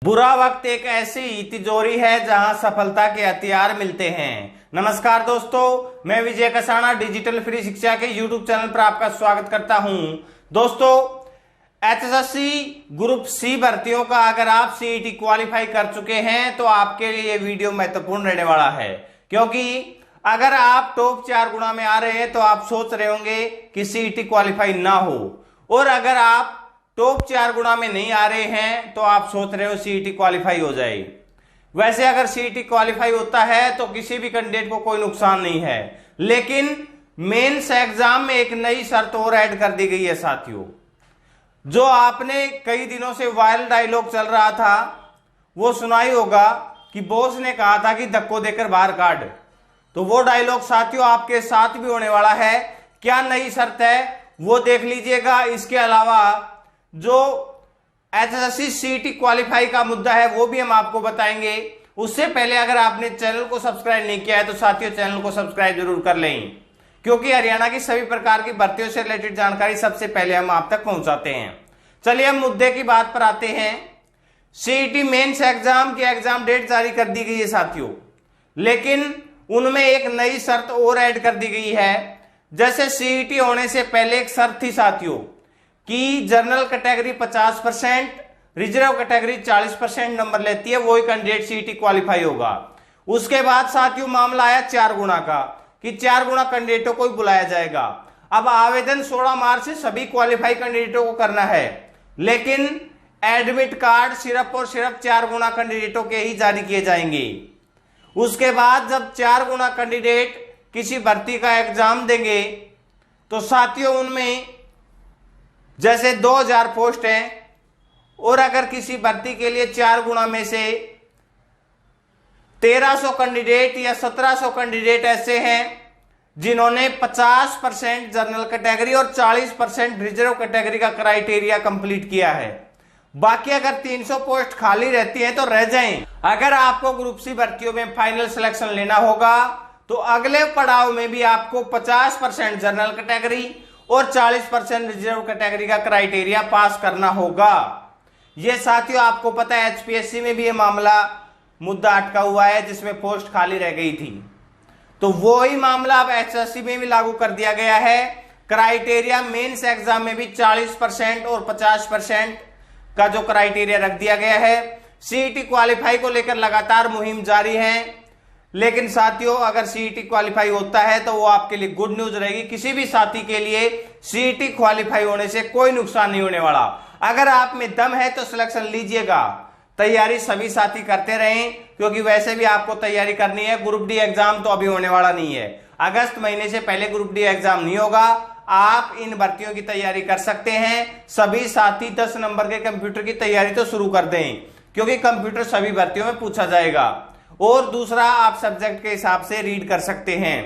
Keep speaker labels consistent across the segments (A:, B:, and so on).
A: बुरा वक्त एक ऐसी तिजोरी है जहां सफलता के हथियार मिलते हैं। नमस्कार दोस्तों, मैं विजय कसाना डिजिटल फ्री शिक्षा के यूट्यूब चैनल पर आपका स्वागत करता हूं। दोस्तों, एचएसएससी ग्रुप सी भर्तियों का अगर आप सीईटी क्वालिफाई कर चुके हैं तो आपके लिए ये वीडियो महत्वपूर्ण रहने वाला है, क्योंकि अगर आप टॉप 4 गुणा में आ रहे हैं तो आप सोच रहे होंगे कि सीईटी क्वालिफाई ना हो, और अगर आप टॉप 4 गुणा में नहीं आ रहे हैं तो आप सोच रहे हो सीईटी क्वालिफाई हो जाए। वैसे अगर सीईटी क्वालिफाई होता है तो किसी भी कैंडिडेट को कोई नुकसान नहीं है, लेकिन मेंस एग्जाम में एक नई शर्त और ऐड कर दी गई है साथियों। जो आपने कई दिनों से वायरल डायलॉग चल रहा था वो सुनाई होगा कि बॉस ने कहा था कि धक्को देकर बाहर काट, तो वो डायलॉग साथियों आपके साथ भी होने वाला है। क्या नई शर्त है वो देख लीजिएगा। इसके अलावा जो एचएसएससी सीईटी क्वालिफाई का मुद्दा है वो भी हम आपको बताएंगे। उससे पहले अगर आपने चैनल को सब्सक्राइब नहीं किया है तो साथियों चैनल को सब्सक्राइब जरूर कर लें, क्योंकि हरियाणा की सभी प्रकार की भर्तियों से रिलेटेड जानकारी सबसे पहले हम आप तक पहुंचाते हैं। चलिए हम मुद्दे की बात पर आते हैं। सीईटी मेंस एग्जाम की एग्जाम डेट जारी कर दी गई है साथियों, लेकिन उनमें एक नई शर्त और ऐड कर दी गई है। जैसे सीईटी होने से पहले एक शर्त थी साथियों कि general category 50%, reserve category 40% number लेती है, वही कैंडिडेट सीईटी क्वालिफाई होगा। उसके बाद साथियों मामला आया 4 गुणा का कि 4 गुणा कैंडिडेटों को ही बुलाया जाएगा। अब आवेदन 16 मार्च से सभी क्वालिफाई कैंडिडेटों को करना है, लेकिन एडमिट कार्ड सिर्फ और सिर्फ 4 गुणा कैंडिडेटों के ही जारी किए जाएंगे। उसके बाद जब 4 गुणा कैंडिडेट किसी भर्ती का एग्जाम देंगे तो साथियों उनमें जैसे 2000 पोस्ट हैं, और अगर किसी भर्ती के लिए 4 गुणा में से 1300 कैंडिडेट या 1700 कैंडिडेट ऐसे हैं जिन्होंने 50% जनरल कैटेगरी और 40% रिजर्व कैटेगरी का क्राइटेरिया कंप्लीट किया है, बाकी अगर 300 पोस्ट खाली रहती है तो रह जाएं। अगर आपको ग्रुप सी भर्तियों में फाइनल सिलेक्शन लेना होगा तो अगले पड़ाव में भी आपको 50% जनरल कैटेगरी और 40% रिजर्व कैटेगरी का क्राइटेरिया पास करना होगा। यह साथियों आपको पता है एचपीएससी में भी यह मामला मुद्दा अटका हुआ है जिसमें पोस्ट खाली रह गई थी, तो वो ही मामला अब एचएससी में भी लागू कर दिया गया है। क्राइटेरिया मेंस एग्जाम में भी 40% और 50% का जो क्राइटेरिया रख दिया गया है। सीईटी क्वालिफाई को लेकर लगातार मुहिम जारी है, लेकिन साथियों अगर सीईटी क्वालिफाई होता है तो वो आपके लिए गुड न्यूज रहेगी। किसी भी साथी के लिए सीईटी क्वालिफाई होने से कोई नुकसान नहीं होने वाला। अगर आप में दम है तो सिलेक्शन लीजिएगा। तैयारी सभी साथी करते रहें, क्योंकि वैसे भी आपको तैयारी करनी है। ग्रुप डी एग्जाम तो अभी होने वाला नहीं है, अगस्त महीने से पहले ग्रुप डी एग्जाम नहीं होगा। आप इन भर्तियों की तैयारी कर सकते हैं। सभी साथी 10 नंबर के कंप्यूटर की तैयारी तो शुरू कर दें, क्योंकि कंप्यूटर सभी भर्तियों में पूछा जाएगा। और दूसरा, आप सब्जेक्ट के हिसाब से रीड कर सकते हैं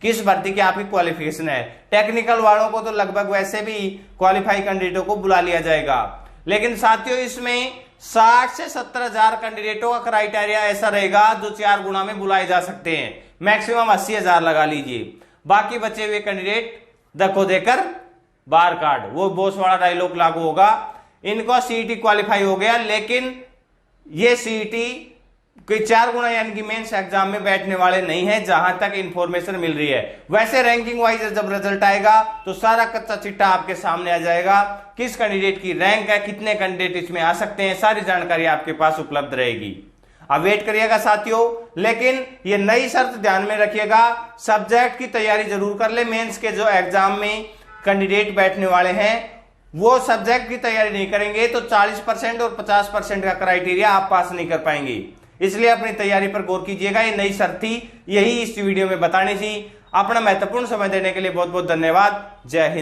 A: किस भर्ती की आपकी क्वालिफिकेशन है। टेक्निकल वालों को तो लगभग वैसे भी क्वालिफाई कैंडिडेटों को बुला लिया जाएगा, लेकिन साथियों इसमें 60 से 70 हजार कैंडिडेटों का क्राइटेरिया ऐसा रहेगा जो 4 गुणा में बुलाए जा सकते हैं। मैक्सिमम 80,000 लगा लीजिए। बाकी बचे हुए कैंडिडेट धक्को देकर बाहर काट, वो बॉस वाला डायलॉग लागू होगा। इनको सीईटी क्वालिफाई हो गया, लेकिन ये सीईटी कोई 4 गुणा यानी कि मेंस एग्जाम में बैठने वाले नहीं है, जहां तक इंफॉर्मेशन मिल रही है। वैसे रैंकिंग वाइज जब रिजल्ट आएगा तो सारा कच्चा चिट्टा आपके सामने आ जाएगा। किस कैंडिडेट की रैंक है, कितने कैंडिडेट इसमें आ सकते हैं, सारी जानकारी आपके पास उपलब्ध रहेगी। अब वेट करिएगा साथियों, लेकिन ये नई शर्त ध्यान में रखिएगा, सब्जेक्ट की तैयारी जरूर कर ले। मेंस के जो एग्जाम में कैंडिडेट बैठने वाले हैं वो सब्जेक्ट की तैयारी नहीं करेंगे तो 40% और 50% का क्राइटेरिया आप पास नहीं कर पाएंगे। इसलिए अपनी तैयारी पर गौर कीजिएगा। ये नई शर्त थी, यही इस वीडियो में बतानी थी। अपना महत्वपूर्ण समय देने के लिए बहुत बहुत धन्यवाद। जय हिंद।